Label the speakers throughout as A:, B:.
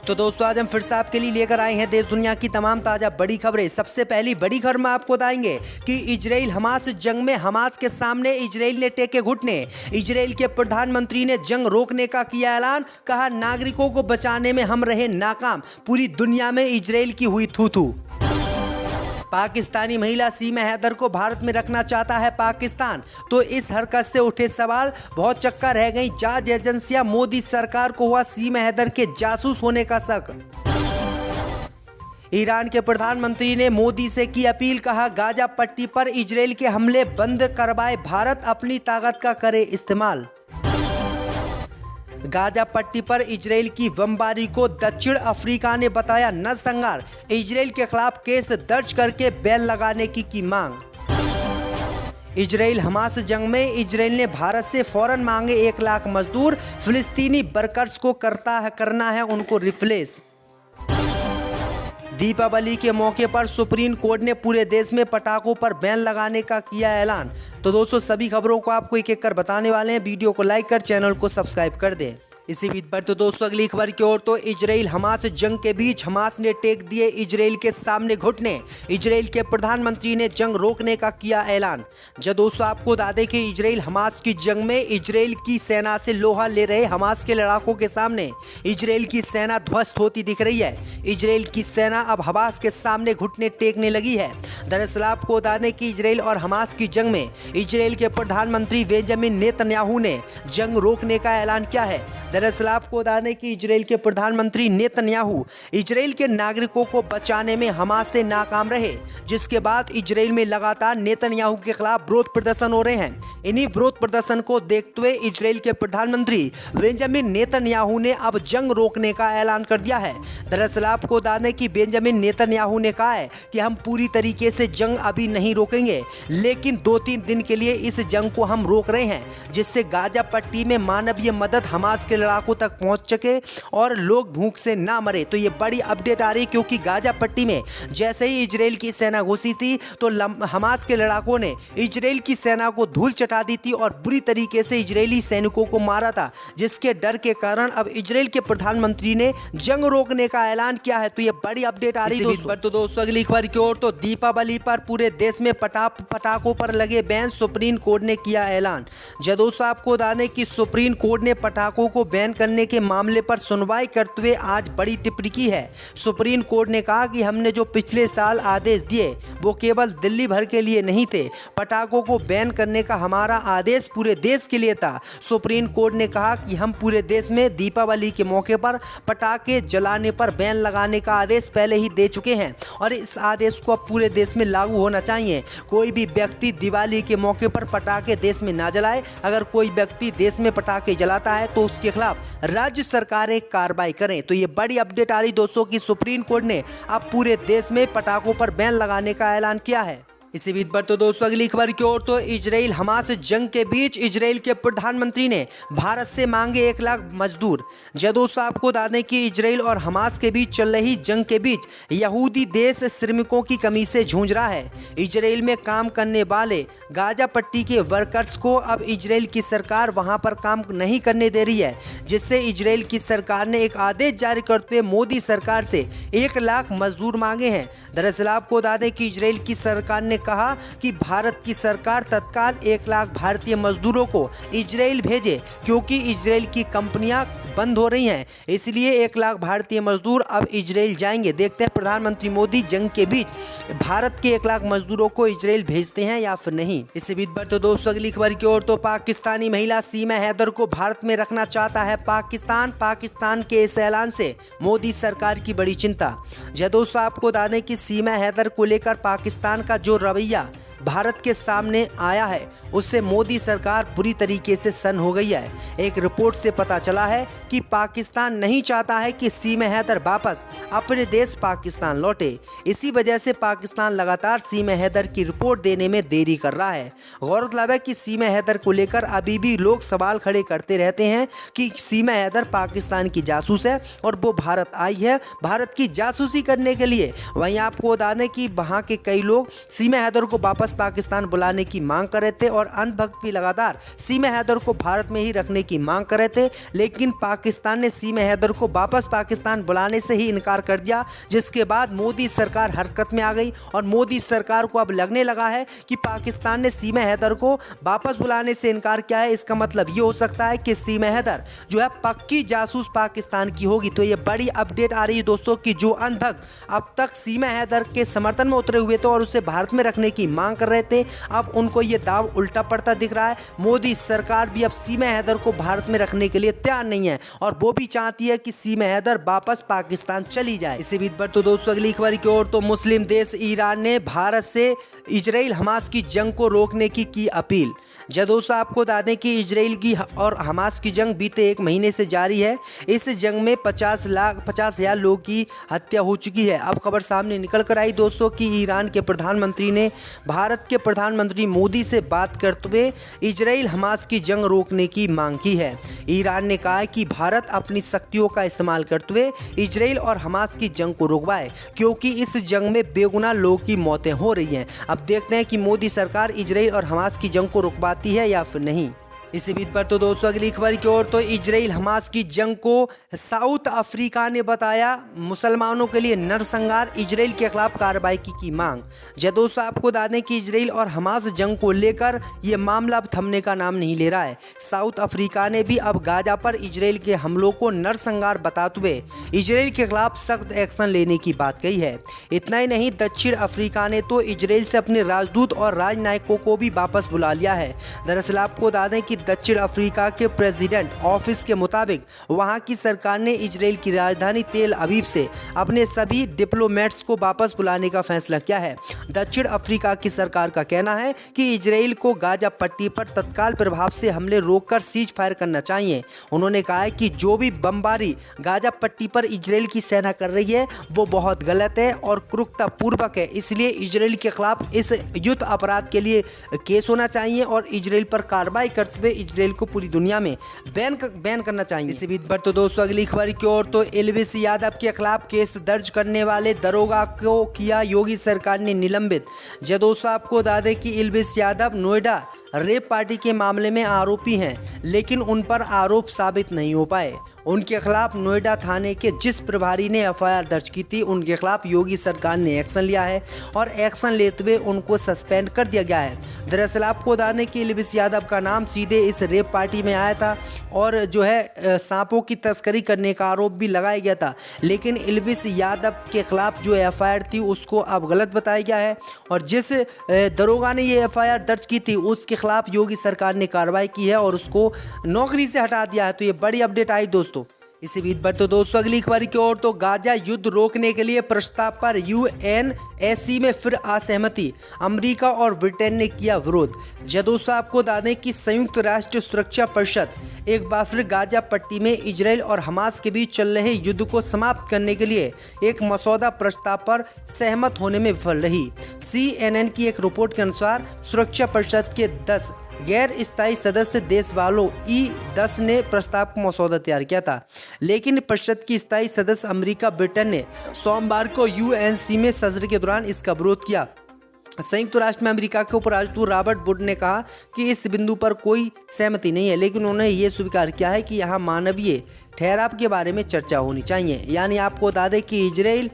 A: तो दोस्तों आज हम फिर से आपके लिए लेकर आए हैं देश दुनिया की तमाम ताज़ा बड़ी खबरें। सबसे पहली बड़ी खबर में आपको बताएंगे कि इजराइल हमास जंग में हमास के सामने इजराइल ने टेके घुटने। इजराइल के प्रधानमंत्री ने जंग रोकने का किया ऐलान, कहा नागरिकों को बचाने में हम रहे नाकाम, पूरी दुनिया में इजराइल की हुई थू-थू। पाकिस्तानी महिला सीमा हैदर को भारत में रखना चाहता है पाकिस्तान, तो इस हरकत से उठे सवाल, बहुत चक्का रह गई जांच एजेंसियां, मोदी सरकार को हुआ सीमा हैदर के जासूस होने का शक। ईरान के प्रधानमंत्री ने मोदी से की अपील, कहा गाजा पट्टी पर इजराइल के हमले बंद करवाए भारत, अपनी ताकत का करे इस्तेमाल। गाजा पट्टी पर इजराइल की बमबारी को दक्षिण अफ्रीका ने बताया नरसंहार, इजराइल के खिलाफ केस दर्ज करके बैन लगाने की मांग। इजराइल हमास जंग में इजराइल ने भारत से फौरन मांगे 1 लाख मजदूर, फिलिस्तीनी वर्कर्स को करना है उनको रिप्लेस। दीपावली के मौके पर सुप्रीम कोर्ट ने पूरे देश में पटाखों पर बैन लगाने का किया ऐलान। तो दोस्तों सभी खबरों को आपको एक एक कर बताने वाले हैं, वीडियो को लाइक कर चैनल को सब्सक्राइब कर दें। इसी बीच पर तो दोस्तों अगली खबर की ओर, तो इजराइल हमास जंग के बीच हमास ने टेक दिए इजराइल के सामने घुटने। इजराइल के प्रधानमंत्री ने जंग रोकने का किया ऐलान। जब दोस्तों आपको बता दें कि इजराइल हमास की जंग में इजराइल की सेना से लोहा ले रहे हमास के लड़ाकों के सामने इजराइल की सेना ध्वस्त होती दिख रही है। इजराइल की सेना अब हमास के सामने घुटने टेकने लगी है। दरअसल आपको बता दें कि इजराइल और हमास की जंग में इजराइल के प्रधानमंत्री बेंजामिन नेतन्याहू ने जंग रोकने का ऐलान किया है। दरअसल आपको बता दें कि इजराइल के प्रधानमंत्री नेतन्याहू इजराइल के नागरिकों को बचाने में हमास से नाकाम रहे, जिसके बाद इजराइल में लगातार नेतन्याहू के खिलाफ विरोध प्रदर्शन हो रहे हैं। इन्हीं विरोध प्रदर्शन को देखते हुए इजराइल के प्रधानमंत्री बेंजामिन नेतन्याहू ने अब जंग रोकने का ऐलान कर दिया है। दरअसल आपको बता दें कि बेंजामिन नेतन्याहू ने कहा है कि हम पूरी तरीके से जंग अभी नहीं रोकेंगे, लेकिन 2-3 दिन के लिए इस जंग को हम रोक रहे हैं, जिससे गाजा पट्टी में मानवीय मदद हमास के लड़ाकों तक पहुंच सके और लोग भूख से ना मरे। तो ये बड़ी अपडेट आ रही है, क्योंकि गाजा पट्टी में जैसे ही इजराइल की सेना घुसी थी तो हमास के लड़ाकों ने इजराइल की सेना को धूल चटा दी थी और बुरी तरीके से इजरायली सैनिकों को मारा था, जिसके डर के कारण अब इजराइल के प्रधानमंत्री ने जंग रोकने का ऐलान किया है। तो ये बड़ी अपडेट आ रही है दोस्तों अगली खबर की ओर, तो दीपावली पर पूरे देश में पटाखों पर लगे बैन, सुप्रीम कोर्ट ने किया ऐलान। जब दोस्तों आपको बता दें कि सुप्रीम कोर्ट ने पटाखों को बैन करने के मामले पर सुनवाई करते हुए आज बड़ी टिप्पणी की है। सुप्रीम कोर्ट ने कहा कि हमने जो पिछले साल आदेश दिए वो केवल दिल्ली भर के लिए नहीं थे, पटाखों को बैन करने का हमारा आदेश पूरे देश के लिए था। सुप्रीम कोर्ट ने कहा कि हम पूरे देश में दीपावली के मौके पर पटाखे जलाने पर बैन लगाने का आदेश पहले ही दे चुके हैं और इस आदेश को अब पूरे देश में लागू होना चाहिए। कोई भी व्यक्ति दिवाली के मौके पर पटाखे देश में ना जलाए। अगर कोई व्यक्ति देश में पटाखे जलाता है तो उसके खिलाफ राज्य सरकारें कार्रवाई करें। तो ये बड़ी अपडेट आ रही दोस्तों कि सुप्रीम कोर्ट ने अब पूरे देश में पटाखों पर बैन लगाने का ऐलान किया है। इसी बीच पर तो दोस्तों अगली खबर की ओर, तो इजराइल हमास जंग के बीच इजराइल के प्रधानमंत्री ने भारत से मांगे 1 लाख मजदूर। जब दोस्तों आपको बता दें कि इजराइल और हमास के बीच चल रही जंग के बीच यहूदी देश श्रमिकों की कमी से जूझ रहा है। इजराइल में काम करने वाले गाजा पट्टी के वर्कर्स को अब इजराइल की सरकार वहां पर काम नहीं करने दे रही है, जिससे इजराइल की सरकार ने एक आदेश जारी करते हुए मोदी सरकार से 1 लाख मजदूर मांगे हैं। दरअसल आपको बता दें कि इजराइल की सरकार ने कहा कि भारत की सरकार तत्काल 1 लाख भारतीय मजदूरों को इजराइल भेजे, क्योंकि इजराइल की कंपनियां बंद हो रही हैं, इसलिए 1 लाख भारतीय मजदूर अब इजराइल जाएंगे। देखते हैं प्रधानमंत्री मोदी जंग के बीच भारत के 1 लाख मजदूरों को इजराइल भेजते हैं या फिर नहीं। इसी बीच पर तो दोस्तों अगली खबर की ओर, तो पाकिस्तानी महिला सीमा हैदर को भारत में रखना चाहता है पाकिस्तान के इस ऐलान से मोदी सरकार की बड़ी चिंता। जब दोस्तों आपको बता दें कि सीमा हैदर को लेकर पाकिस्तान का जो रवैया भारत के सामने आया है, उससे मोदी सरकार बुरी तरीके से सन्न हो गई है। एक रिपोर्ट से पता चला है कि पाकिस्तान नहीं चाहता है कि सीमा हैदर वापस अपने देश पाकिस्तान लौटे। इसी वजह से पाकिस्तान लगातार सीमा हैदर की रिपोर्ट देने में देरी कर रहा है। गौरतलब है कि सीमा हैदर को लेकर अभी भी लोग सवाल खड़े करते रहते हैं कि सीमा हैदर पाकिस्तान की जासूस है और वो भारत आई है भारत की जासूसी करने के लिए। वहीं आपको बता दें कि वहाँ के कई लोग सीमा हैदर को वापस वापस पाकिस्तान बुलाने की मांग कर रहे थे और अंधभक्त भी लगातार सीमा हैदर को भारत में ही रखने की मांग कर रहे थे, लेकिन पाकिस्तान ने सीमा हैदर को वापस पाकिस्तान बुलाने से ही इनकार कर दिया, जिसके बाद मोदी सरकार हरकत में आ गई और मोदी सरकार को अब लगने लगा है कि पाकिस्तान ने सीमा हैदर को वापस बुलाने से इनकार किया है। इसका मतलब ये हो सकता है कि सीमा हैदर जो है पक्की जासूस पाकिस्तान की होगी। तो ये बड़ी अपडेट आ रही है दोस्तों कि जो अंधभक्त अब तक सीमा हैदर के समर्थन में उतरे हुए थे और उसे भारत में रखने की मांग कर रहे थे, अब उनको ये दाव उल्टा पड़ता दिख रहा है। मोदी सरकार भी अब सीमा हैदर को भारत में रखने के लिए तैयार नहीं है और वो भी चाहती है कि सीमा हैदर वापस पाकिस्तान चली जाए। इसी बीच पर तो दोस्तों अगली खबर की ओर तो मुस्लिम देश ईरान ने भारत से इजराइल हमास की जंग को रोकने की अपील। दोस्तों आपको बता दें कि इजराइल की और हमास की जंग बीते 1 महीने से जारी है। इस जंग में 50,000 लोगों की हत्या हो चुकी है। अब खबर सामने निकल कर आई दोस्तों कि ईरान के प्रधानमंत्री ने भारत के प्रधानमंत्री मोदी से बात करते हुए इजराइल हमास की जंग रोकने की मांग की है। ईरान ने कहा है कि भारत अपनी शक्तियों का इस्तेमाल करते हुए इजराइल और हमास की जंग को रुकवाए, क्योंकि इस जंग में बेगुनाह लोगों की मौतें हो रही हैं। अब देखते हैं कि मोदी सरकार इजराइल और हमास की जंग को रुकवाती है या फिर नहीं। इसी बीच पर तो दोस्तों अगली खबर की ओर तो इजराइल हमास की जंग को साउथ अफ्रीका ने बताया मुसलमानों के लिए नरसंहार, इजराइल के खिलाफ कार्रवाई की मांग। दोस्तों आपको बता दें कि इजराइल और हमास जंग को लेकर यह मामला अब थमने का नाम नहीं ले रहा है। साउथ अफ्रीका ने भी अब गाजा पर इजराइल के हमलों को नरसंहार बताते हुए इजराइल के खिलाफ सख्त एक्शन लेने की बात कही है। इतना ही नहीं, दक्षिण अफ्रीका ने तो इजराइल से अपने राजदूत और राजनायकों को भी वापस बुला लिया है। दरअसल आपको बता दें कि दक्षिण अफ्रीका के प्रेसिडेंट ऑफिस के मुताबिक वहां की सरकार ने इजराइल की राजधानी तेल अवीव से अपने सभी डिप्लोमेट्स को वापस बुलाने का फैसला किया है। दक्षिण अफ्रीका की सरकार का कहना है कि इजराइल को गाजा पट्टी पर तत्काल प्रभाव से हमले रोककर सीज फायर करना चाहिए। उन्होंने कहा है कि जो भी बमबारी गाजा पट्टी पर इजराइल की सेना कर रही है वो बहुत गलत है और क्रूरतापूर्वक है, इसलिए इजराइल के खिलाफ इस युद्ध अपराध के लिए केस होना चाहिए और इजराइल पर कार्रवाई करते हुए इजराइल को पूरी दुनिया में बैन करना चाहिए। इसी बीच पर तो दोस्तों अगली खबर की ओर तो एल्विस यादव के खिलाफ केस दर्ज करने वाले दरोगा को किया योगी सरकार ने निलंबित। दोस्तों आपको बता दें कि Elvis Yadav Noida rape party के मामले में आरोपी हैं, लेकिन उन पर आरोप साबित नहीं हो पाए। उनके खिलाफ नोएडा थाने के जिस प्रभारी ने एफआईआर दर्ज की थी उनके खिलाफ योगी सरकार ने एक्शन लिया है और एक्शन लेते हुए उनको सस्पेंड कर दिया गया है। दरअसल आपको बता दें कि एल्विस यादव का नाम सीधे इस रेप पार्टी में आया था और जो है सांपों की तस्करी करने का आरोप भी लगाया गया था, लेकिन एल्विस यादव के खिलाफ जो एफआईआर थी उसको अब गलत बताया गया है और जिस दरोगा ने ये एफआईआर दर्ज की थी उसके खिलाफ योगी सरकार ने कार्रवाई की है और उसको नौकरी से हटा दिया है। तो ये बड़ी अपडेट आई दोस्तों। इसी बीच पर तो दोस्तों अगली खबर की ओर तो गाजा युद्ध रोकने के लिए प्रस्ताव पर यूएनएससी में फिर असहमति, अमेरिका और ब्रिटेन ने किया विरोध। दोस्तों आपको बता दें कि संयुक्त राष्ट्र सुरक्षा परिषद एक बार फिर गाजा पट्टी में इजराइल और हमास के बीच चल रहे युद्ध को समाप्त करने के लिए एक मसौदा प्रस्ताव पर सहमत होने में विफल रही। CNN की एक रिपोर्ट के अनुसार सुरक्षा परिषद के 10 गैर स्थायी सदस्य देश वालों E10 ने प्रस्ताव का मसौदा तैयार किया था, लेकिन परिषद की स्थायी सदस्य अमेरिका ब्रिटेन ने सोमवार को यूएनसी में सत्र के दौरान इसका विरोध किया। संयुक्त राष्ट्र में अमेरिका के उपराष्ट्रपति रॉबर्ट वुड ने कहा कि इस बिंदु पर कोई सहमति नहीं है, लेकिन उन्होंने ये स्वीकार किया है कि यहाँ मानवीय ठहराव के बारे में चर्चा होनी चाहिए। यानी आपको बता दें कि इजराइल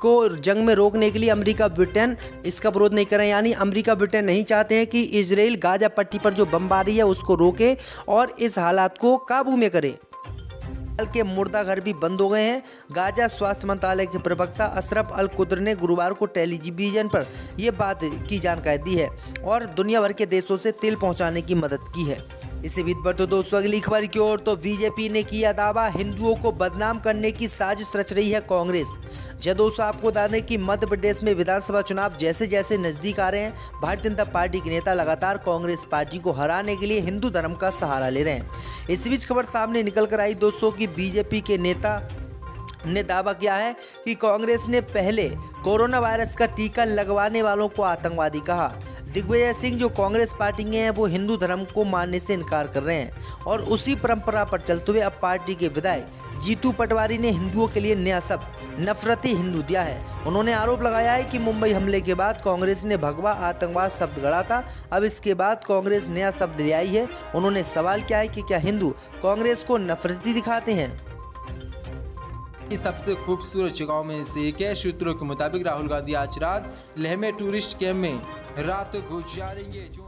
A: को जंग में रोकने के लिए अमेरिका ब्रिटेन इसका विरोध नहीं कर रहे हैं, यानी अमेरिका ब्रिटेन नहीं चाहते हैं कि इजराइल गाजा पट्टी पर जो बमबारी है उसको रोके और इस हालात को काबू में करे। के मुर्दाघर भी बंद हो गए हैं। गाजा स्वास्थ्य मंत्रालय के प्रवक्ता अशरफ अल कुद्र ने गुरुवार को टेलीविजन पर यह बात की जानकारी दी है और दुनिया भर के देशों से तेल पहुंचाने की मदद की है। इसी बीच पर तो दोस्तों अगली खबर की ओर तो बीजेपी ने किया दावा हिंदुओं को बदनाम करने की साजिश रच रही है कांग्रेस। दोस्तों आपको बता दें कि मध्य प्रदेश में विधानसभा चुनाव जैसे जैसे नजदीक आ रहे हैं, भारतीय जनता पार्टी के नेता लगातार कांग्रेस पार्टी को हराने के लिए हिंदू धर्म का सहारा ले रहे हैं। इसी बीच खबर सामने निकल कर आई दोस्तों की बीजेपी के नेता ने दावा किया है कि कांग्रेस ने पहले कोरोना वायरस का टीका लगवाने वालों को आतंकवादी कहा। दिग्विजय सिंह जो कांग्रेस पार्टी के हैं वो हिंदू धर्म को मानने से इनकार कर रहे हैं और उसी परंपरा पर चलते हुए अब पार्टी के विधायक जीतू पटवारी ने हिंदुओं के लिए नया शब्द नफरती हिंदू दिया है। उन्होंने आरोप लगाया है कि मुंबई हमले के बाद कांग्रेस ने भगवा आतंकवाद शब्द गढ़ा था, अब इसके बाद कांग्रेस नया शब्द ले आई है। उन्होंने सवाल किया है कि क्या हिंदू कांग्रेस को नफरती दिखाते हैं।
B: की सबसे खूबसूरत जगहों में से एक है। सूत्रों के मुताबिक राहुल गांधी आज रात लेह में टूरिस्ट कैंप में रात गुजारेंगे। जो